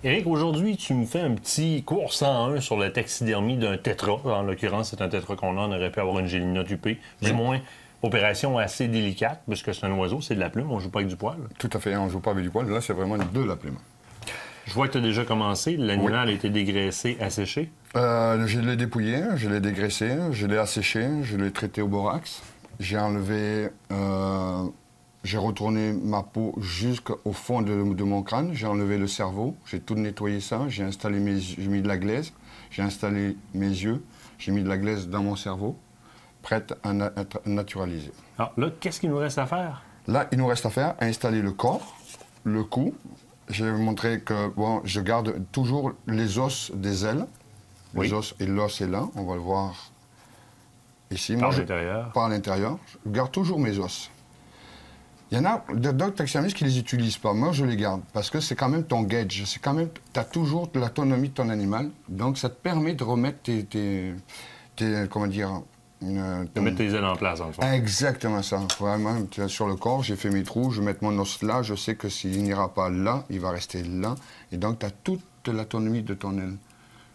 Éric, aujourd'hui, tu me fais un petit cours 101 sur la taxidermie d'un tétra. En l'occurrence, c'est un tétra qu'on a. On aurait pu avoir une Gélina tupée. Du moins, opération assez délicate, puisque c'est un oiseau, c'est de la plume. On joue pas avec du poil. Tout à fait, on ne joue pas avec du poil. Là, c'est vraiment de la plume. Je vois que tu as déjà commencé. L'animal a été dégraissé, asséché. Je l'ai dépouillé, je l'ai dégraissé, je l'ai asséché, je l'ai traité au borax. J'ai enlevé... j'ai retourné ma peau jusqu'au fond de mon crâne. J'ai enlevé le cerveau, j'ai tout nettoyé ça. J'ai mis de la glaise, j'ai installé mes yeux, j'ai mis de la glaise dans mon cerveau, prête à être naturalisée. Alors là, qu'est-ce qu'il nous reste à faire? Là, il nous reste à faire installer le corps, le cou. J'ai montré que bon, je garde toujours les os des ailes. Les os et l'os est là, on va le voir ici. Par l'intérieur? Par l'intérieur. Je garde toujours mes os. Il y en a d'autres taxidermistes qui ne les utilisent pas. Moi, je les garde parce que c'est quand même ton gauge. C'est quand même, tu as toujours l'autonomie de ton animal. Donc, ça te permet de remettre comment dire... de mettre tes ailes en place, en fait. Exactement ça. Vraiment, sur le corps, j'ai fait mes trous, je vais mettre mon os là, je sais que s'il n'ira pas là, il va rester là. Et donc, tu as toute l'autonomie de ton aile.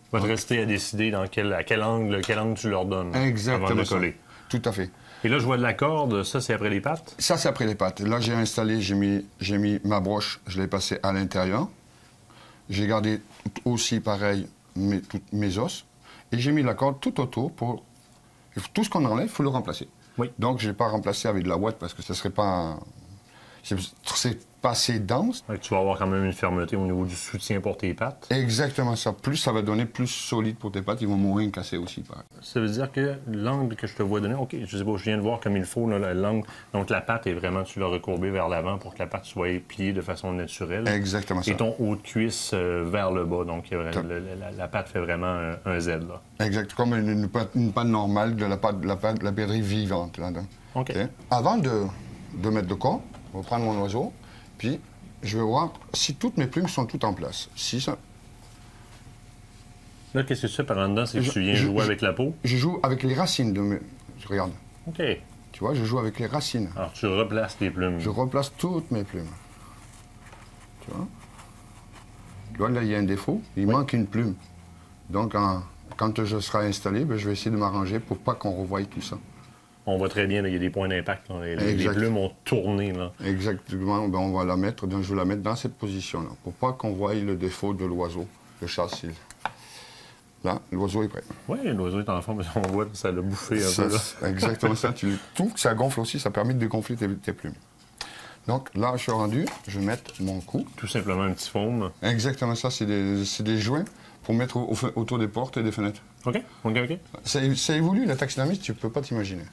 Tu vas te rester à décider à quel angle tu leur donnes. Exactement avant de ça. coller. Tout à fait. Et là, je vois de la corde. Ça, c'est après les pattes? Ça, c'est après les pattes. Là, j'ai installé, j'ai mis ma broche, je l'ai passée à l'intérieur. J'ai gardé aussi, pareil, mes os. Et j'ai mis la corde tout autour pour... Tout ce qu'on enlève, il faut le remplacer. Oui. Donc, je ne l'ai pas remplacé avec de la ouate parce que ce ne serait pas... C'est pas assez dense. Ouais, tu vas avoir quand même une fermeté au niveau du soutien pour tes pattes. Exactement ça. Plus ça va donner, plus solide pour tes pattes. Ils vont moins casser aussi, pareil. Ça veut dire que l'angle que je te vois donner, OK, je sais pas, je viens de voir comme il faut, là, l'angle. Donc, la patte est vraiment, tu l'as recourbée vers l'avant pour que la patte soit pliée de façon naturelle. Exactement ça. Et ton haut de cuisse vers le bas. Donc, la patte fait vraiment un Z, là. Exact. Comme une patte normale de la perdrix vivante, là-dedans. OK. Okay. Avant de mettre le corps, je vais prendre mon oiseau, puis je vais voir si toutes mes plumes sont toutes en place. Si ça... Là, qu'est-ce que tu fais par en dedans? C'est que tu viens jouer avec la peau? Je joue avec les racines de mes... Regarde. OK. Tu vois, je joue avec les racines. Alors, tu replaces tes plumes. Je replace toutes mes plumes. Tu vois? Tu vois, là, il y a un défaut. Il manque une plume. Donc, quand je serai installé, ben, je vais essayer de m'arranger pour pas qu'on revoie tout ça. On voit très bien, là, il y a des points d'impact. Les plumes ont tourné, là. Exactement. Ben, on va la mettre, donc je vais la mettre dans cette position-là, pour pas qu'on voie le défaut de l'oiseau, le chasse. Là, l'oiseau est prêt. Oui, l'oiseau est en forme, on voit que ça l'a bouffé un peu, là. Exactement ça. Tout, ça gonfle aussi, ça permet de dégonfler tes plumes. Donc là, je suis rendu, je vais mettre mon cou. Tout simplement un petit faume. Exactement ça, c'est des joints pour mettre autour des portes et des fenêtres. OK. Ça évolue, la taxidermie, tu peux pas t'imaginer.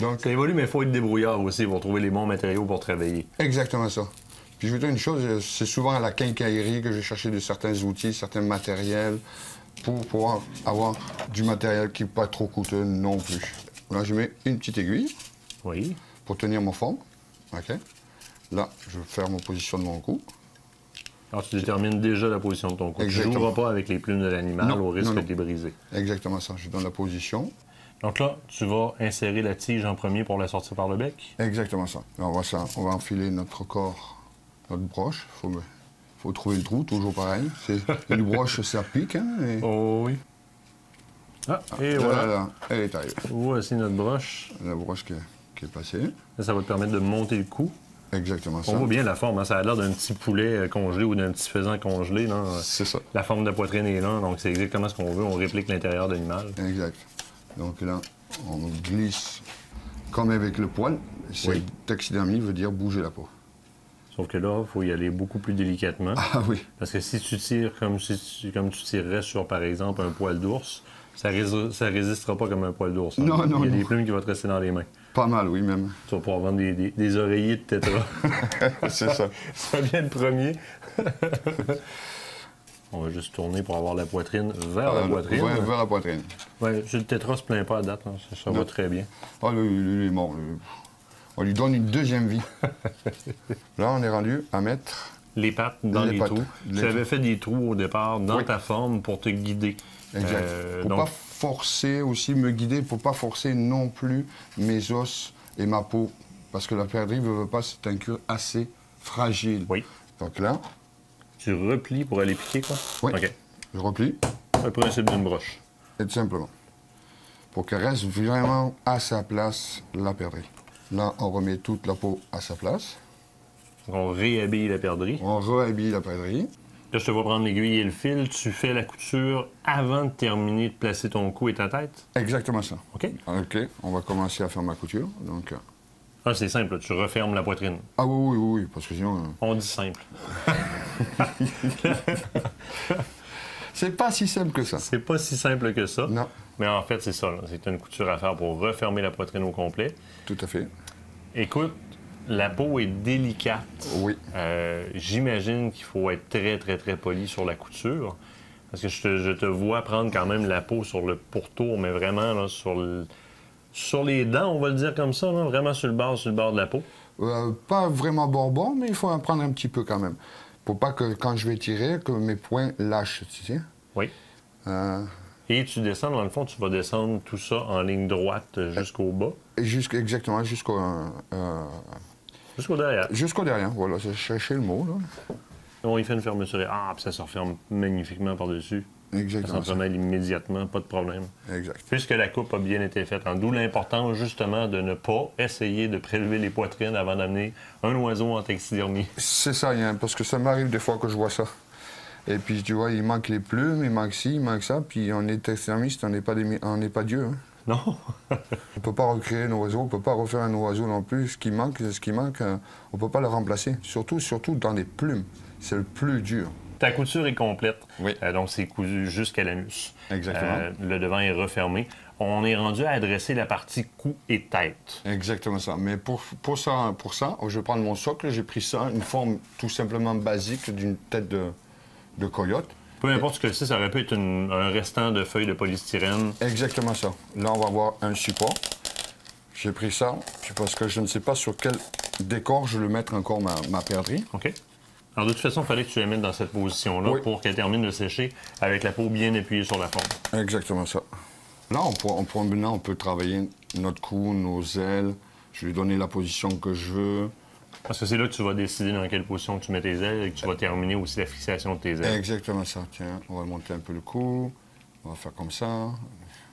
Donc, ça évolue, mais il faut être débrouillard aussi pour trouver les bons matériaux pour travailler. Exactement ça. Puis je vais te dire une chose, c'est souvent à la quincaillerie que j'ai cherché de certains outils, certains matériels, pour pouvoir avoir du matériel qui n'est pas trop coûteux non plus. Là, je mets une petite aiguille. Oui. Pour tenir mon forme. OK. Là, je vais faire mon position de mon cou. Alors, tu détermines déjà la position de ton cou. Exactement. Tu ne joueras pas avec les plumes de l'animal au risque de les briser. Exactement ça. Je donne la position. Donc là, tu vas insérer la tige en premier pour la sortir par le bec? Exactement ça. Alors, on va enfiler notre corps, notre broche. Il faut trouver le trou, toujours pareil. Une broche, ça pique. Hein, et... Oh oui. Ah, et voilà. Là, elle est arrivée. Voici notre broche. La broche qui est passée. Là, ça va te permettre de monter le cou. Exactement ça. On voit bien la forme, hein? Ça a l'air d'un petit poulet congelé ou d'un petit faisan congelé. C'est ça. La forme de poitrine est là, donc c'est exactement ce qu'on veut. On réplique l'intérieur de l'animal. Exact. Donc là, on glisse comme avec le poil. Oui. Taxidermie veut dire bouger la peau. Sauf que là, il faut y aller beaucoup plus délicatement. Ah oui. Parce que si tu tires comme tu tirerais sur, par exemple, un poil d'ours, ça résistera pas comme un poil d'ours. Hein? Non, Il y a des plumes qui vont te rester dans les mains. Pas mal, oui, même. Tu vas pouvoir vendre des oreillers de tétra. C'est ça. Ça vient le premier. On va juste tourner pour avoir la poitrine vers la poitrine. Oui, vers la poitrine. Oui, le tétra se plaint pas à date. Hein. Ça va très bien. Ah, lui, il est mort. On lui donne une deuxième vie. Là, on est rendu à mettre... Les pattes dans les trous. Tu avais fait des trous au départ dans ta forme pour te guider. Exact. Pour pas forcer aussi, me guider, pour pas forcer non plus mes os et ma peau. Parce que la perdrix ne veut pas, c'est un cuir assez fragile. Oui. Donc là, Tu replies pour aller piquer, quoi? Oui. OK. Je replie, Le principe d'une broche. et tout simplement. Pour qu'elle reste vraiment à sa place, la perdrix. Là, on remet toute la peau à sa place. Donc, on réhabille la perdrix. On réhabille la perdrix. Là, je te vois prendre l'aiguille et le fil. Tu fais la couture avant de terminer de placer ton cou et ta tête. Exactement ça. OK? OK, on va commencer à faire ma couture. Donc, Ah, c'est simple. Tu refermes la poitrine. ah oui, parce que sinon... On dit simple. c'est pas si simple que ça. C'est pas si simple que ça. Non, Mais en fait, c'est ça. Là. C'est une couture à faire pour refermer la poitrine au complet. tout à fait. Écoute, la peau est délicate. Oui. J'imagine qu'il faut être très, très, très poli sur la couture. Parce que je te vois prendre quand même la peau sur le pourtour, mais vraiment là, sur les dents, on va le dire comme ça, là, vraiment sur le bord de la peau. Pas vraiment bourbon, mais il faut en prendre un petit peu quand même. Pour pas que quand je vais tirer, que mes poings lâchent, tu sais. Oui. Euh, Et tu descends, dans le fond, tu vas descendre tout ça en ligne droite jusqu'au bas. exactement, jusqu'au Derrière. jusqu'au derrière. Voilà, j'ai cherché le mot. Là. On y fait une fermeture. Ah, puis ça se referme magnifiquement par-dessus. Ça Exactement. Ça. s'entremêle immédiatement, pas de problème. Exact. Puisque la coupe a bien été faite. D'où l'importance, justement, de ne pas essayer de prélever les poitrines avant d'amener un oiseau en taxidermie. C'est ça, Yann, parce que ça m'arrive des fois que je vois ça. Et puis, tu vois, il manque les plumes, il manque ci, il manque ça. Puis, on est taxidermiste, on n'est pas Dieu. Hein. Non? On ne peut pas recréer un oiseau, on ne peut pas refaire un oiseau non plus. Ce qui manque, on ne peut pas le remplacer. Surtout dans les plumes. C'est le plus dur. Ta couture est complète. Oui. Donc, c'est cousu jusqu'à l'anus. Exactement. Le devant est refermé. On est rendu à adresser la partie cou et tête. Exactement ça. Mais pour ça, je vais prendre mon socle. J'ai pris ça, une forme tout simplement basique d'une tête de coyote. Peu importe ce que c'est, ça aurait pu être un restant de feuilles de polystyrène. Exactement ça. Là, on va avoir un support. J'ai pris ça, puis parce que je ne sais pas sur quel décor je vais mettre encore ma perdrix. OK. Alors, de toute façon, il fallait que tu la mettes dans cette position-là Oui. pour qu'elle termine de sécher avec la peau bien appuyée sur la forme. Exactement ça. Là, maintenant, on peut travailler notre cou, nos ailes. Je vais lui donner la position que je veux. Parce que c'est là que tu vas décider dans quelle position tu mets tes ailes et que tu vas terminer aussi la fixation de tes ailes. Exactement ça. Tiens, on va monter un peu le cou. On va faire comme ça.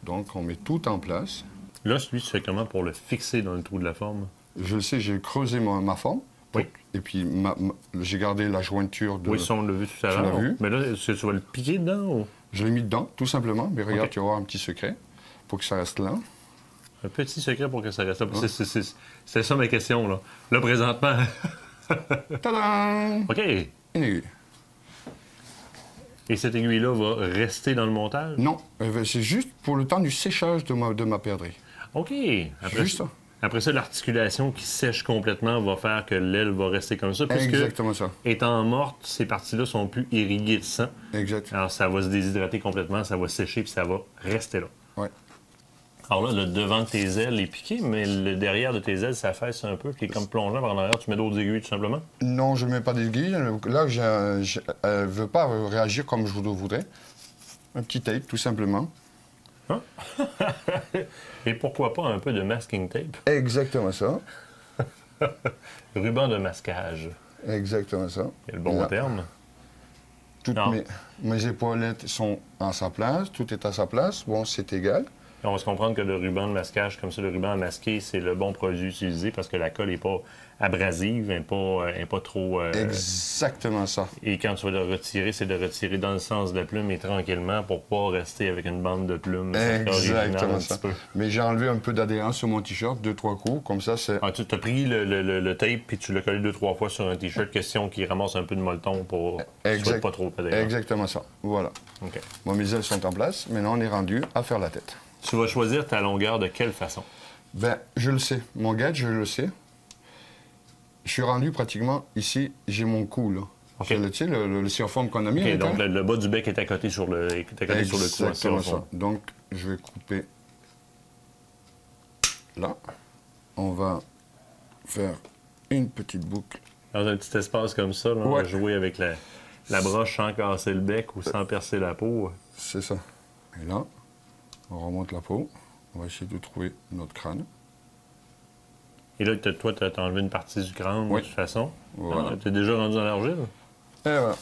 Donc, on met tout en place. Là, celui, tu fais comment pour le fixer dans le trou de la forme? Je le sais, j'ai creusé ma forme. Oui. Et puis, j'ai gardé la jointure de... Oui, ça, on l'a vu tout à Tu l'heure. l'as vu? Mais là, est-ce que tu vas le piquer dedans ou... Je l'ai mis dedans, tout simplement. Mais regarde, OK. tu vas voir un petit secret pour que ça reste là. Un petit secret pour que ça reste là. C'est ça ma question, là. Là, présentement... Tadam! OK. Une aiguille. Et cette aiguille-là va rester dans le montage? Non, c'est juste pour le temps du séchage de ma perdrix. OK. Juste ça. Après ça, l'articulation qui sèche complètement va faire que l'aile va rester comme ça. Puisque, Exactement ça. étant morte, ces parties-là sont plus irriguées de sang. Exact. Alors, ça va se déshydrater complètement, ça va sécher, puis ça va rester là. Ouais. Alors là, le devant de tes ailes est piqué, mais le derrière de tes ailes, ça fesse un peu, qui est comme plongeant par en arrière. Tu mets d'autres aiguilles, tout simplement? Non, je ne mets pas d'aiguille. Là, elle ne veut pas réagir comme je le voudrais. Un petit tape, tout simplement. Hein? Et pourquoi pas un peu de masking tape? Exactement ça. Ruban de masquage. Exactement ça. C'est le bon Là. terme. Toutes Non. mes épaulettes sont à sa place. Tout est à sa place. Bon, c'est égal. On va se comprendre que le ruban de masquage, comme ça, le ruban à masquer, c'est le bon produit utilisé parce que la colle n'est pas abrasive, elle n'est pas trop... Exactement ça. Et quand tu vas le retirer, c'est de retirer dans le sens de la plume et tranquillement pour pas rester avec une bande de plumes. Ça fait original Exactement un ça. petit peu. Mais j'ai enlevé un peu d'adhérence sur mon t-shirt, 2-3 coups. Comme ça, c'est... Ah, tu as pris le tape puis tu l'as collé 2-3 fois sur un T-shirt, question qu'il ramasse un peu de molleton pour que tu sois pas trop adhérent. Exactement ça. Voilà. OK. Bon, mes ailes sont en place. Maintenant, on est rendu à faire la tête. Tu vas choisir ta longueur de quelle façon? Ben, je le sais. Mon gadget, je le sais. Je suis rendu pratiquement ici, j'ai mon cou, là. OK. Tu sais, le styrofoam qu'on a mis. OK, là, donc le bas du bec est à côté sur le, cou. Exactement ça. Donc, je vais couper là. On va faire une petite boucle. Dans un petit espace comme ça, là, on va jouer avec la broche sans casser le bec ou sans percer la peau. C'est ça. Et là, on remonte la peau. On va essayer de trouver notre crâne. Et là, toi, tu as enlevé une partie du crâne Oui. de toute façon. Voilà. Tu es déjà rendu dans l'argile? Et voilà.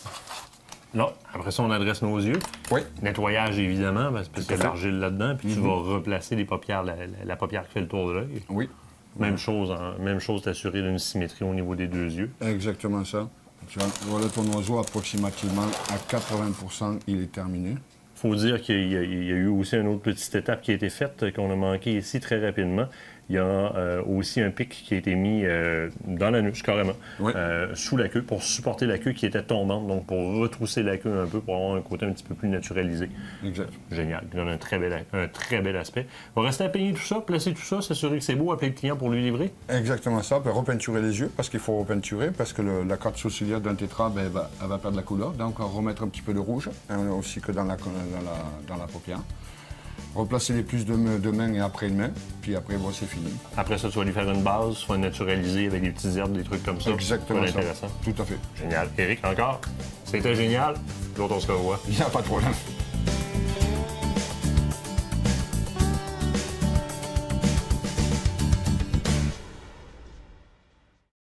là. Après ça, on adresse nos yeux. Oui. Nettoyage, évidemment, parce qu'il y a de l'argile là-dedans. Puis tu vas replacer les paupières, la paupière qui fait le tour de l'œil. Oui. Même chose, t'assurer d'une symétrie au niveau des deux yeux. Exactement ça. Tu vois, voilà ton oiseau approximativement à 80%, il est terminé. Il faut dire qu'il y a eu aussi une autre petite étape qui a été faite, qu'on a manqué ici très rapidement. Il y a aussi un pic qui a été mis dans l'anus, carrément, oui. Sous la queue, pour supporter la queue qui était tombante, donc pour retrousser la queue un peu, pour avoir un côté un petit peu plus naturalisé. Exact. Génial. Il donne un très bel aspect. On va rester à peigner tout ça, placer tout ça, s'assurer que c'est beau, appeler le client pour lui livrer. Exactement ça. Puis repeinturer les yeux, parce qu'il faut repeinturer, parce que la carte sourcilière d'un tétra, ben, elle va perdre la couleur. Donc, on va remettre un petit peu de rouge, aussi que dans la paupière. Replacer les plus de mains et après une main, puis après, bon, c'est fini. Après ça, tu vas lui faire une base, tu vas naturaliser avec des petites herbes, des trucs comme ça. Exactement ça. Intéressant. Tout à fait. Génial. Éric, encore, c'était génial. L'autre, on se revoit. Il n'y a pas de problème.